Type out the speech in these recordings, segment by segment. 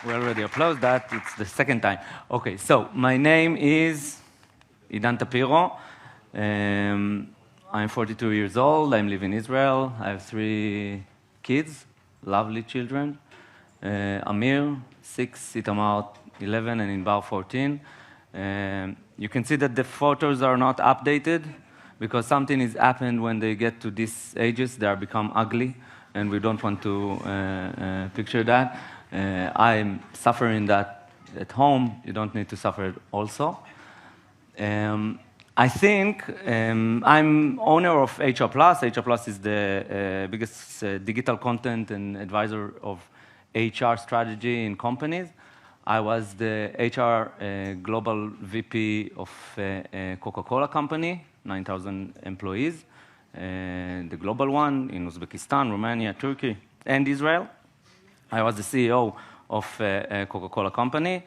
We already applaud that. It's the second time. Okay, so my name is Idan Tapiro. I'm 42 years old. I live in Israel. I have 3 kids, lovely children. Amir, 6, Itamar, 11, and Inbar, 14. You can see that the photos are not updated because something has happened when they get to these ages. They are become ugly, and we don't want to picture that. I'm suffering that at home. You don't need to suffer it also. I think I'm owner of HRplus. HRplus is the biggest digital content and advisor of HR strategy in companies. I was the HR global VP of Coca-Cola company, 9,000 employees, the global one in Uzbekistan, Romania, Turkey, and Israel. I was the CEO of Coca-Cola company.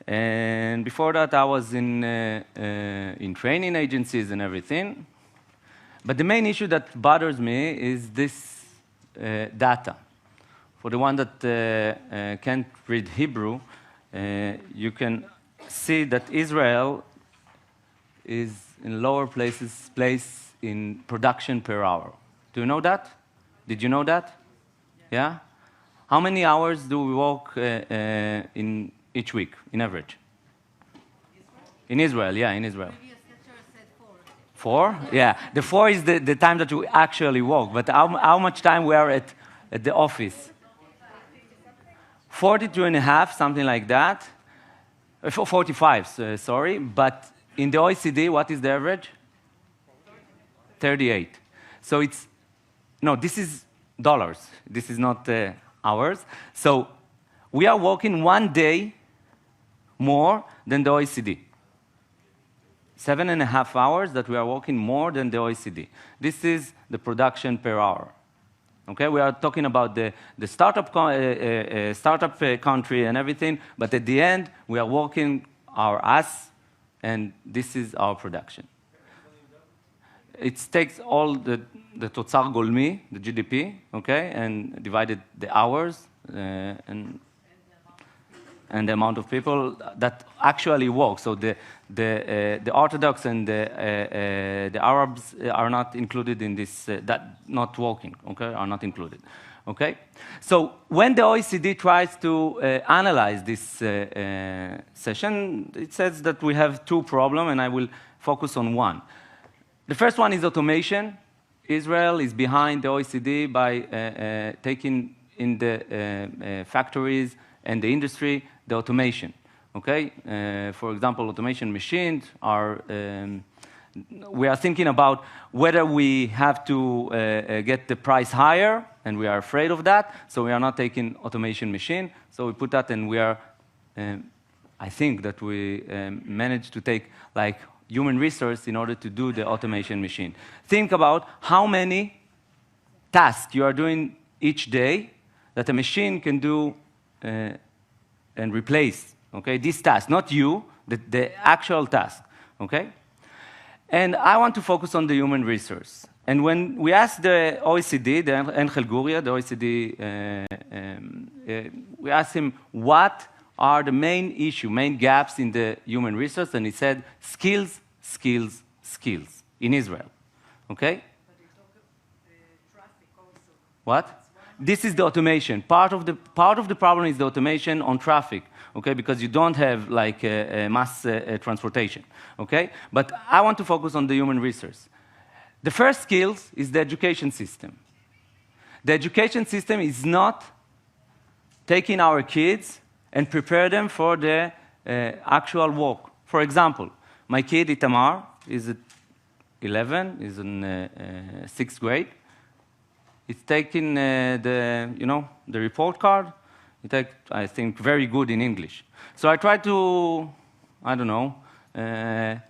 And before that, I was in training agencies and everything. But the main issue that bothers me is this data. For the one that can't read Hebrew, you can see that Israel is in lower place in production per hour. Do you know that? Did you know that? Yeah? How many hours do we work in each week, in average? In Israel, yeah, in Israel. Previous lecturer said 4. 4? Yeah. The 4 is the time that we actually work. But how much time we are at the office? 42 and a half, something like that. 45, sorry. But in the OECD, what is the average? 38. So it's, no, this is dollars. This is not hours. So we are working 1 day more than the OECD. 7.5 hours that we are working more than the OECD. This is the production per hour. Okay, we are talking about the startup country and everything, but at the end, we are working our ass, and this is our production. It takes all the Totzar Golmi, the GDP, okay, and divided the hours and the amount of people that actually work. So the Orthodox and the Arabs are not included in this, that not working, okay, are not included, okay? So when the OECD tries to analyze this session, it says that we have 2 problems, and I will focus on one. The first one is automation. Israel is behind the OECD by taking in the factories and the industry the automation. Okay, for example, automation machines are. We are thinking about whether we have to get the price higher, and we are afraid of that. So we are not taking automation machine. So we put that, and we are. I think that we managed to take like human resource in order to do the automation machine. Think about how many tasks you are doing each day that a machine can do and replace, okay, this task, not you, the actual task, okay? And I want to focus on the human resource. And when we asked the OECD, the Angel Gurria, the OECD, we asked him what are the main gaps in the human resource, and he said skills, skills, skills in Israel, okay? But they talk of traffic also. What? This is the automation. Part of the problem is the automation on traffic, okay? Because you don't have like mass transportation, okay? But I want to focus on the human resource. The first skills is the education system. The education system is not taking our kids and prepare them for the actual work. For example, my kid Itamar is 11, is in 6th grade. It's taking the report card. It takes, I think, very good in English. So I try to, I don't know,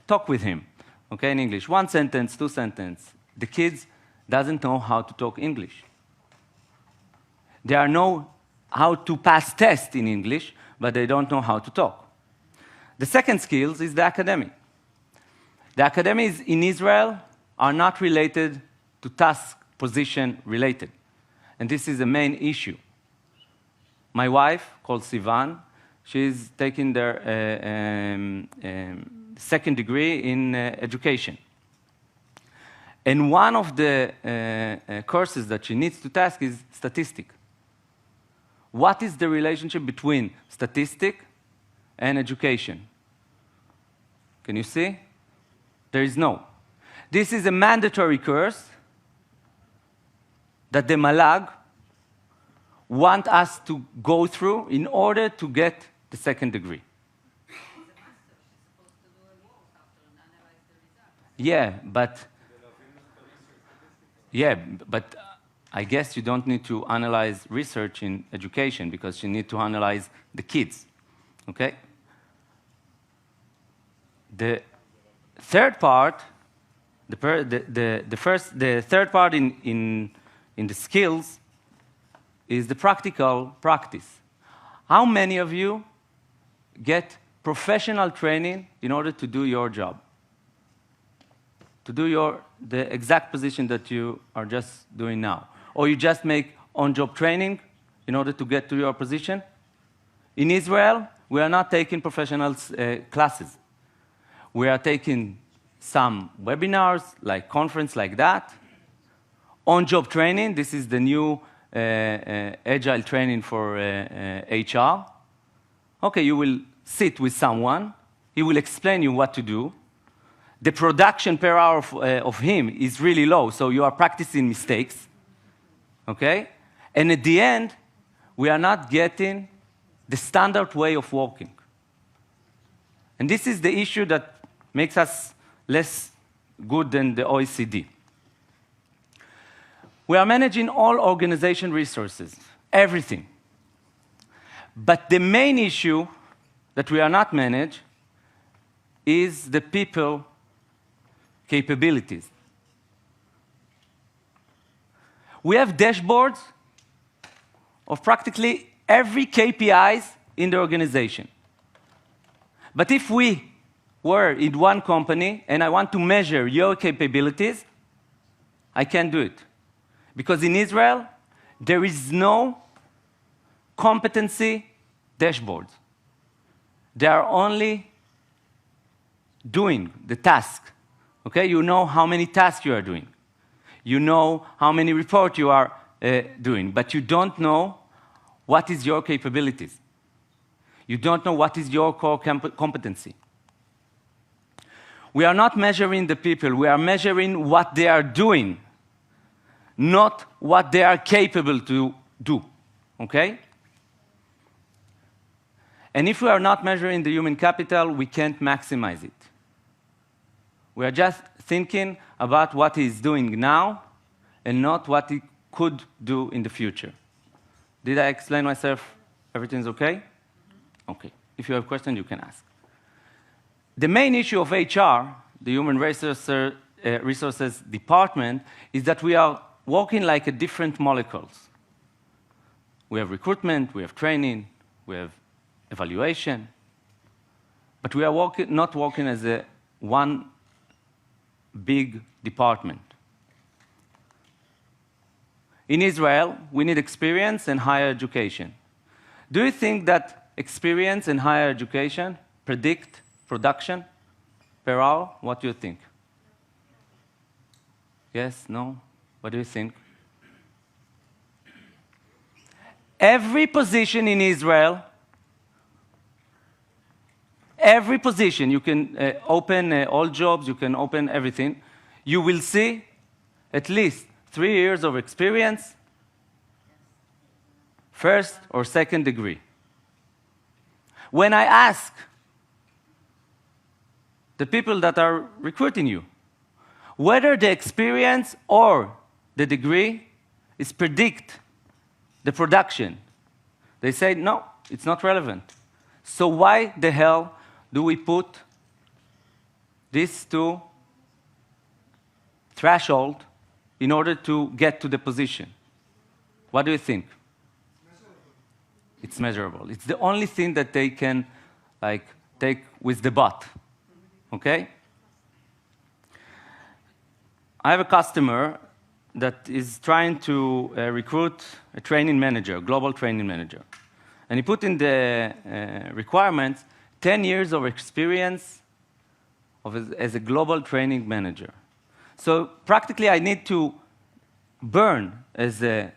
talk with him, okay, in English. 1 sentence, 2 sentences. The kids doesn't know how to talk English. They know how to pass tests in English, but they don't know how to talk. The second skills is the academic. The academics in Israel are not related to task position related. And this is the main issue. My wife, called Sivan, She's taking their second degree in education. And one of the courses that she needs to task is statistics. What is the relationship between statistics and education? Can you see? There is no. This is a mandatory course that the Malag want us to go through in order to get the second degree. Yeah, but I guess you don't need to analyze research in education because you need to analyze the kids, okay? The third part, the third part in the skills is the practical practice. How many of you get professional training in order to do your job? To do the exact position that you are just doing now? Or you just make on-job training in order to get to your position? In Israel, we are not taking professional classes. We are taking some webinars, like conference like that. On-job training, this is the new agile training for HR. Okay, you will sit with someone. He will explain you what to do. The production per hour of him is really low, so you are practicing mistakes. Okay? And at the end, we are not getting the standard way of working. And this is the issue that makes us less good than the OECD. We are managing all organization resources, everything. But the main issue that we are not managing is the people capabilities. We have dashboards of practically every KPIs in the organization. But if we were in one company and I want to measure your capabilities, I can't do it. Because in Israel, there is no competency dashboards. They are only doing the task. Okay, you know how many tasks you are doing. You know how many reports you are doing, but you don't know what is your capabilities. You don't know what is your core competency. We are not measuring the people, we are measuring what they are doing, not what they are capable to do, okay? And if we are not measuring the human capital, we can't maximize it. We are just thinking about what he is doing now and not what he could do in the future. Did I explain myself? Everything's okay? Okay. If you have questions, you can ask. The main issue of HR, the Human Resources Department, is that we are working like a different molecules. We have recruitment, we have training, we have evaluation, but we are not working as one big department. In Israel, we need experience and higher education. Do you think that experience and higher education predict production per hour? What do you think? Yes? No? What do you think? Every position in Israel, every position, you can open all jobs, you can open everything, you will see at least 3 years of experience, first or second degree. When I ask the people that are recruiting you whether the experience or the degree is predict the production, they say, no, it's not relevant. So why the hell do we put these two thresholds in order to get to the position? What do you think? It's measurable. It's the only thing that they can take with the bot. Okay? I have a customer that is trying to recruit a training manager, a global training manager. And he put in the requirements 10 years of experience as a global training manager. So practically, I need to burn as a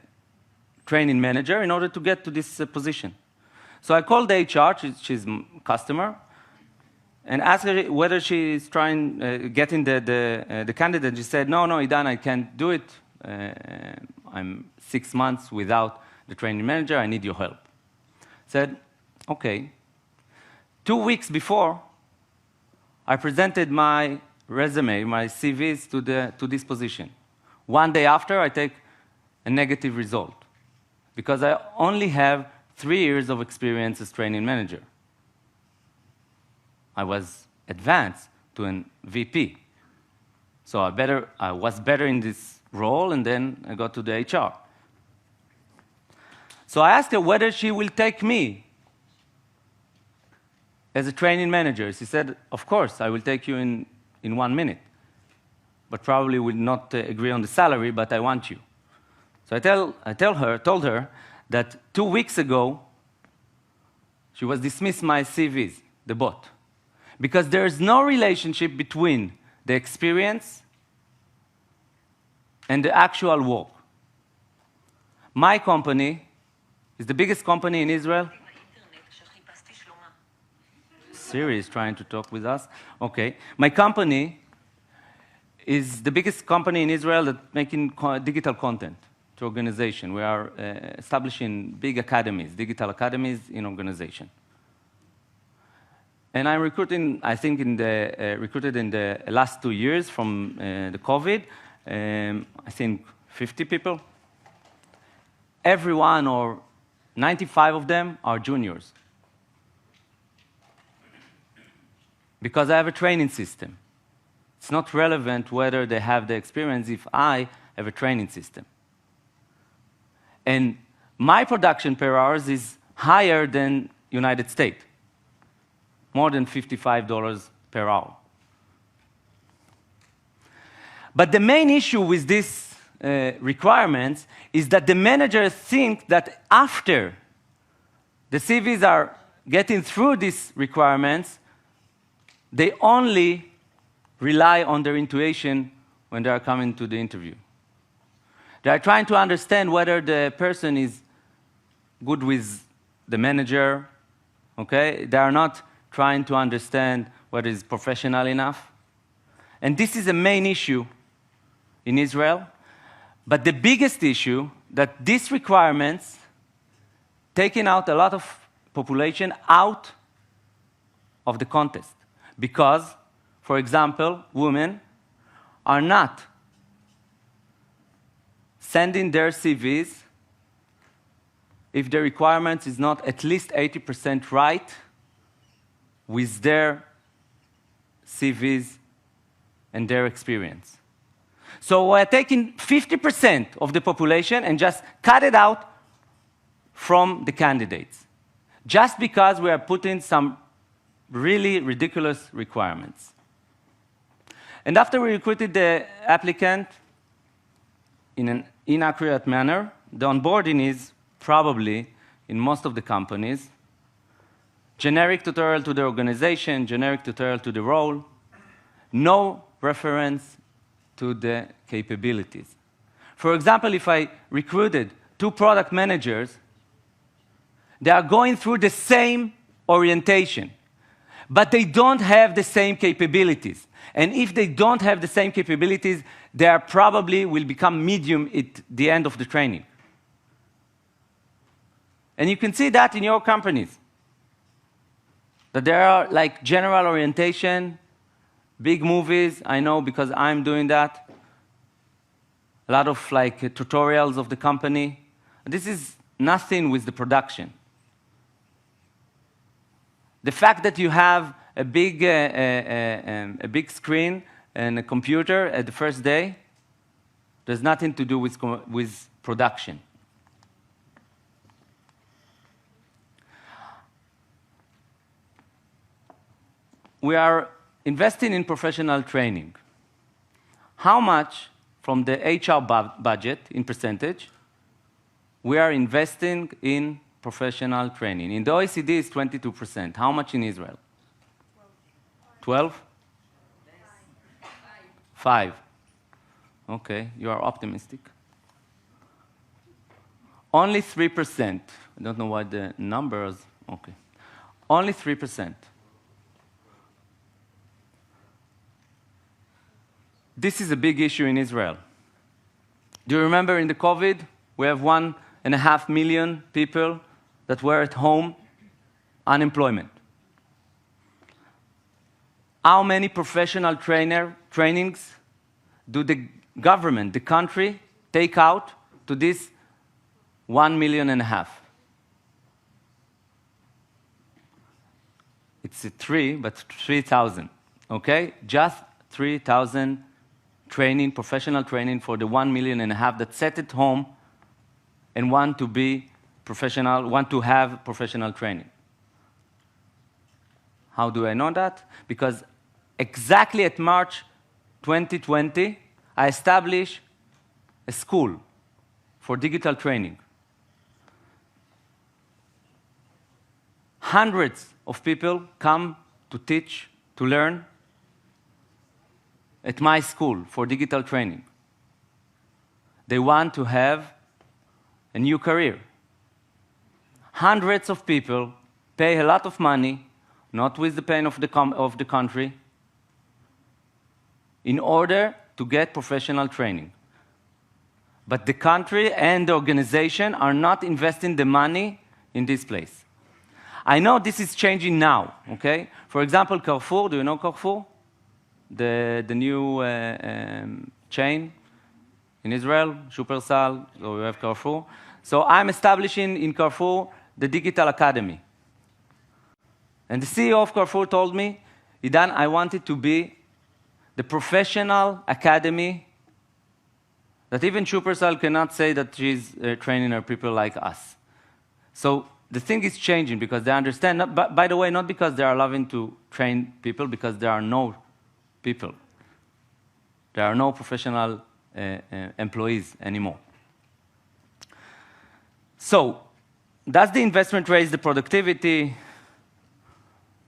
training manager in order to get to this position. So I called the HR, she's a customer, and asked her whether she is trying getting the candidate. She said, no, Idan, I can't do it. I'm 6 months without the training manager. I need your help. Said, okay. 2 weeks before, I presented my resume, my CVs to this position. 1 day after, I take a negative result because I only have 3 years of experience as training manager. I was advanced to an VP. So I was better in this role, and then I got to the HR. So I asked her whether she will take me as a training manager. She said, of course, I will take you in 1 minute, but probably will not agree on the salary, but I want you. So I told her that 2 weeks ago, she was dismissed my CVs, the bot, because there is no relationship between the experience and the actual work. My company is the biggest company in Israel. Siri is trying to talk with us. Okay. My company is the biggest company in Israel that's making digital content to organization. We are establishing big academies, digital academies in organization. And I'm recruiting, I think, recruited in the last 2 years from the COVID, I think 50 people. Everyone, or 95 of them, are juniors. Because I have a training system. It's not relevant whether they have the experience if I have a training system. And my production per hour is higher than United States, more than $55 per hour. But the main issue with these requirements is that the managers think that after the CVs are getting through these requirements, they only rely on their intuition when they are coming to the interview. They are trying to understand whether the person is good with the manager, okay? They are not trying to understand whether he's professional enough. And this is a main issue in Israel. But the biggest issue, that these requirements taking out a lot of population out of the contest. Because, for example, women are not sending their CVs if the requirements is not at least 80% right with their CVs and their experience. So we're taking 50% of the population and just cut it out from the candidates, just because we are putting some really ridiculous requirements. And after we recruited the applicant in an inaccurate manner, the onboarding is probably, in most of the companies, generic tutorial to the organization, generic tutorial to the role, no reference to the capabilities. For example, if I recruited 2 product managers, they are going through the same orientation, but they don't have the same capabilities. And if they don't have the same capabilities, they are probably will become medium at the end of the training. And you can see that in your companies, that there are like general orientation, big movies, I know because I'm doing that. A lot of like tutorials of the company. This is nothing with the production. The fact that you have a big screen and a computer at the first day there's nothing to do with production. We are investing in professional training. How much from the HR budget in percentage we are investing in professional training. In the OECD, it's 22%. How much in Israel? 12? 5. Okay, you are optimistic. Only 3%. I don't know why the numbers, okay. Only 3%. This is a big issue in Israel. Do you remember in the COVID, we have 1.5 million people that were at home, unemployment. How many professional trainings do the government, the country, take out to this 1.5 million? It's 3, but 3,000, okay? Just 3,000 training, professional training for the 1.5 million that sat at home and want to be professional, want to have professional training. How do I know that? Because exactly at March 2020, I established a school for digital training. Hundreds of people come to teach, to learn at my school for digital training. They want to have a new career. Hundreds of people pay a lot of money, not with the pain of the country, in order to get professional training. But the country and the organization are not investing the money in this place. I know this is changing now, okay? For example, Carrefour, do you know Carrefour? The new chain in Israel, HRplus, so we have Carrefour. So I'm establishing in Carrefour the Digital Academy. And the CEO of Carrefour told me, Idan, I want it to be the professional academy that even HRplus cannot say that she's training her people like us. So the thing is changing because they understand, by the way, not because they are loving to train people, because there are no people. There are no professional employees anymore. So, does the investment raise the productivity?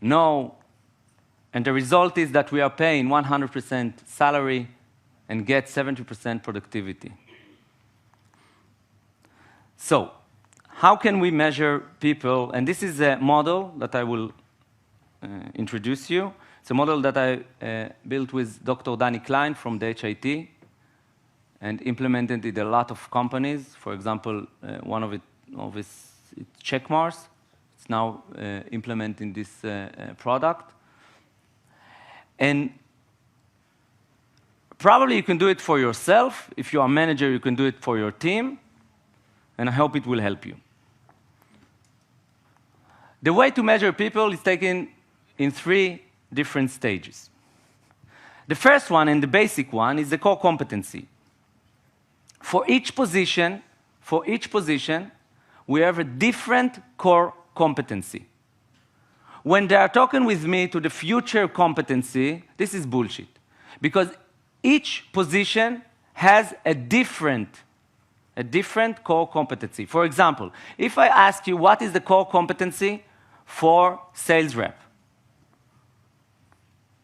No. And the result is that we are paying 100% salary and get 70% productivity. So, how can we measure people? And this is a model that I will introduce you. It's a model that I built with Dr. Danny Klein from the HIT and implemented it in a lot of companies. For example, one of its Checkmars. It's now implementing this product. And probably you can do it for yourself. If you are a manager, you can do it for your team. And I hope it will help you. The way to measure people is taken in 3 different stages. The first one, and the basic one, is the core competency. For each position, we have a different core competency. When they are talking with me to the future competency, this is bullshit. Because each position has a different core competency. For example, if I ask you what is the core competency for sales rep?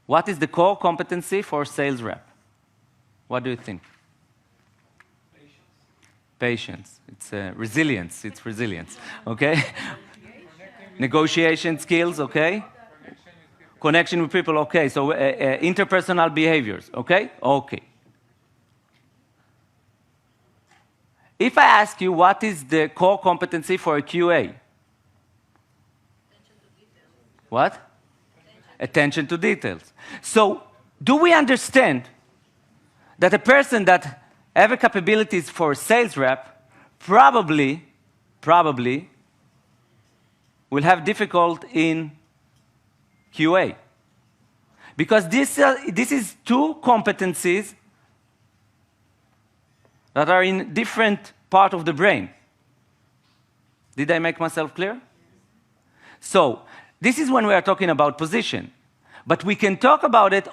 What is the core competency for sales rep? What do you think? Patience. It's resilience. It's resilience. Okay? Negotiation skills, okay? Connection with people, okay. So interpersonal behaviors, okay? Okay. If I ask you what is the core competency for a QA? What? Attention to details. So, do we understand that a person that has capabilities for a sales rep probably will have difficulty in QA? Because this is 2 competencies that are in different part of the brain. Did I make myself clear? So, this is when we are talking about position. But we can talk about it,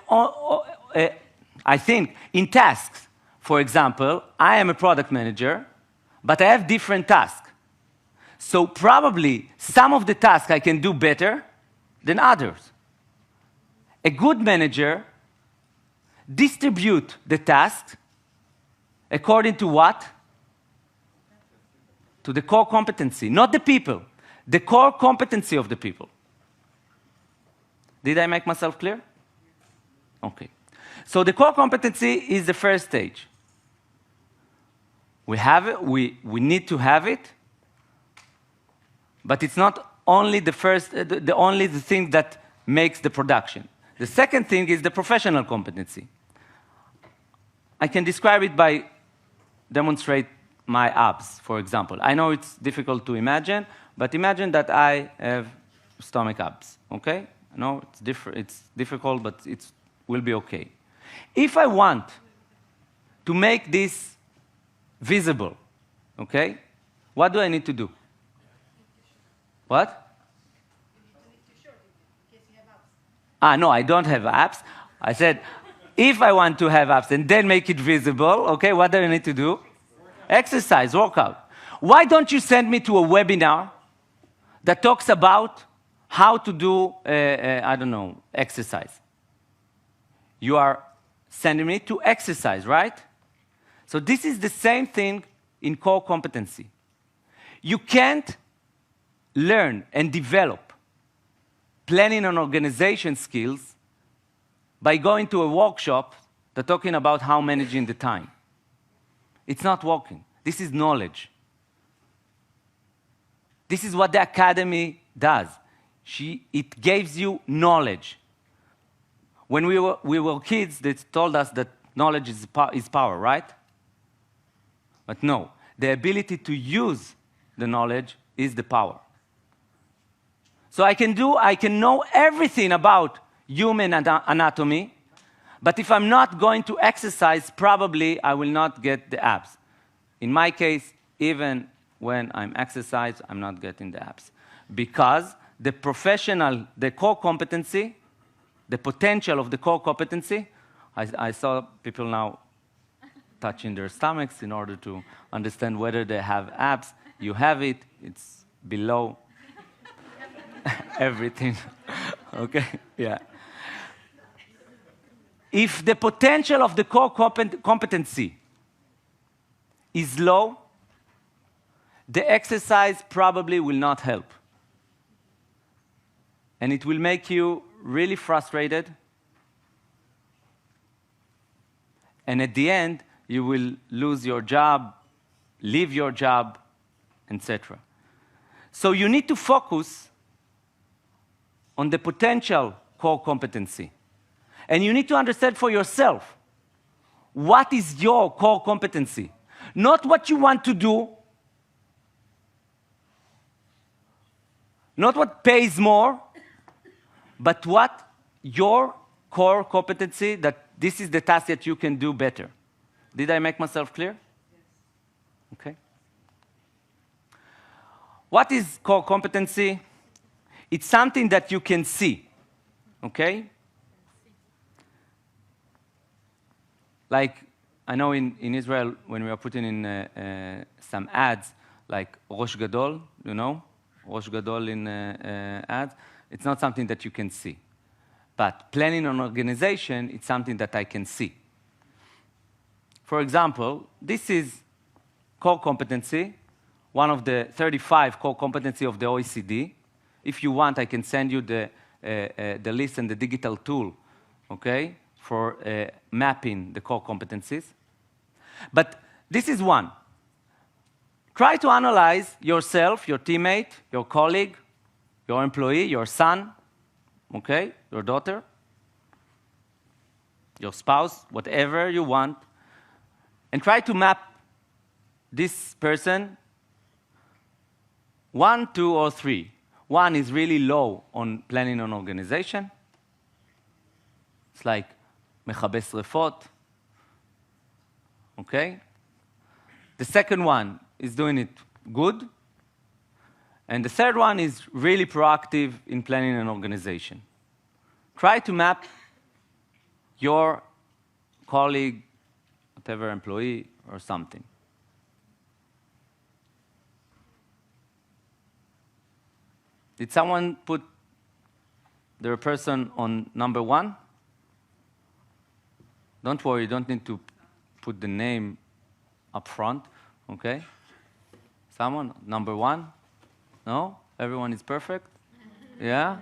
I think, in tasks. For example, I am a product manager, but I have different tasks. So probably some of the tasks I can do better than others. A good manager distributes the tasks according to what? To the core competency, not the people, the core competency of the people. Did I make myself clear? Okay. So the core competency is the first stage. We have it, we need to have it, but it's not only the first, only the thing that makes the production. The second thing is the professional competency. I can describe it by demonstrate my abs, for example. I know it's difficult to imagine, but imagine that I have stomach abs, okay? I know it's difficult, but it will be okay. If I want to make this visible, okay, what do I need to do? What? No, I don't have abs. I said, if I want to have abs and then make it visible, okay, what do I need to do? Exercise, workout. Why don't you send me to a webinar that talks about how to do, I don't know, exercise? You are sending me to exercise, right? So this is the same thing in core competency. You can't learn and develop planning and organization skills by going to a workshop that's talking about how managing the time. It's not working. This is knowledge. This is what the academy does. It gives you knowledge. When we were kids, they told us that knowledge is power, right? But no, the ability to use the knowledge is the power. So I can know everything about human anatomy, but if I'm not going to exercise, probably I will not get the abs. In my case, even when I'm exercising, I'm not getting the abs. Because the core competency, the potential of the core competency, I saw people now touching their stomachs in order to understand whether they have abs. You have it, it's below everything. Okay, yeah. If the potential of the core competency is low, the exercise probably will not help. And it will make you really frustrated. And at the end, you will lose your job, leave your job, etc. So you need to focus on the potential core competency. And you need to understand for yourself, what is your core competency? Not what you want to do, not what pays more, but what your core competency, that this is the task that you can do better. Did I make myself clear? Yes. Okay. What is core competency? It's something that you can see, okay? Like, I know in Israel, when we are putting in some ads, like Rosh Gadol, you know? Rosh Gadol in ads, it's not something that you can see. But planning an organization, it's something that I can see. For example, this is core competency, one of the 35 core competency of the OECD. If you want, I can send you the list and the digital tool, okay, for mapping the core competencies. But this is one. Try to analyze yourself, your teammate, your colleague, your employee, your son, okay, your daughter, your spouse, whatever you want, and try to map this person 1, 2, or 3. 1 is really low on planning an organization. It's like מכבה שרפות, okay? The second one is doing it good. And the third one is really proactive in planning an organization. Try to map your colleague, whatever employee, or something. Did someone put their person on number 1? Don't worry, you don't need to put the name up front, okay? Someone, number 1? No? Everyone is perfect? Yeah?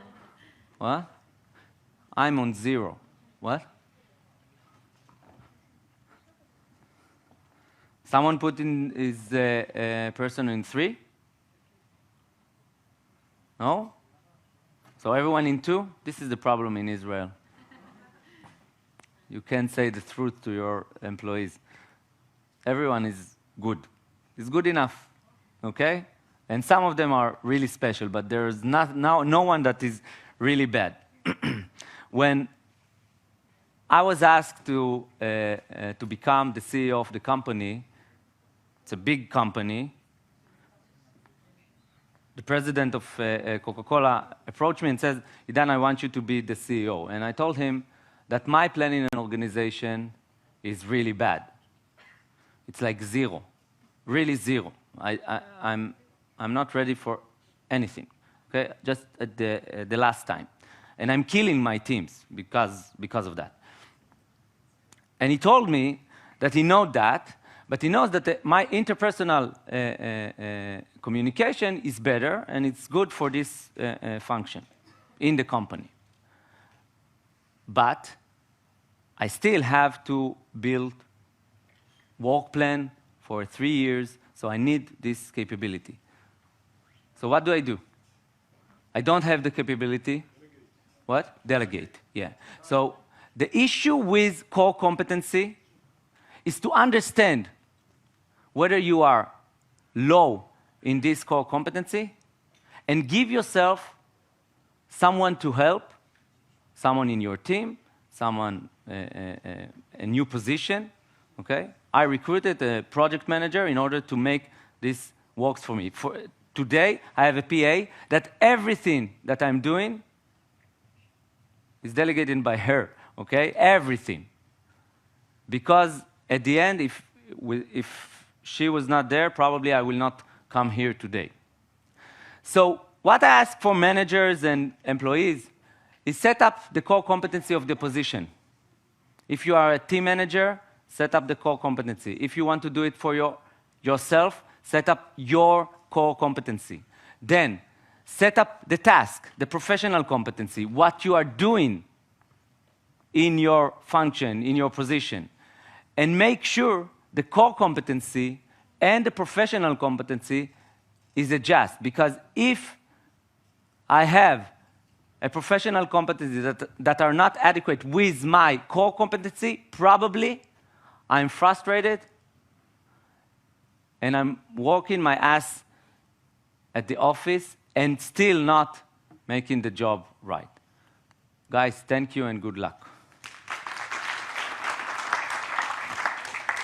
What? I'm on 0. What? Someone put in his person in 3? No? So everyone in 2? This is the problem in Israel. You can't say the truth to your employees. Everyone is good. It's good enough, okay? And some of them are really special, but there's no one that is really bad. When I was asked to become the CEO of the company, it's a big company, the president of Coca-Cola approached me and said, Idan, I want you to be the CEO. And I told him that my plan in an organization is really bad. It's like 0, really 0. I'm not ready for anything, okay? Just at the last time. And I'm killing my teams because of that. And he told me that he knows that, but he knows that my interpersonal communication is better, and it's good for this function in the company. But I still have to build work plan for 3 years, so I need this capability. So what do? I don't have the capability. What? Delegate, yeah. So the issue with core competency is to understand whether you are low in this core competency and give yourself someone to help, someone in your team, someone, a new position, okay? I recruited a project manager in order to make this works for me. Today, I have a PA that everything that I'm doing is delegated by her, okay? Everything. Because at the end, if she was not there, probably I will not come here today. So what I ask for managers and employees is set up the core competency of the position. If you are a team manager, set up the core competency. If you want to do it for yourself, set up your core competency. Then, set up the task, the professional competency, what you are doing in your function, in your position. And make sure the core competency and the professional competency is adjusted. Because if I have a professional competency that are not adequate with my core competency, probably I'm frustrated and I'm working my ass at the office and still not making the job right. Guys, thank you and good luck.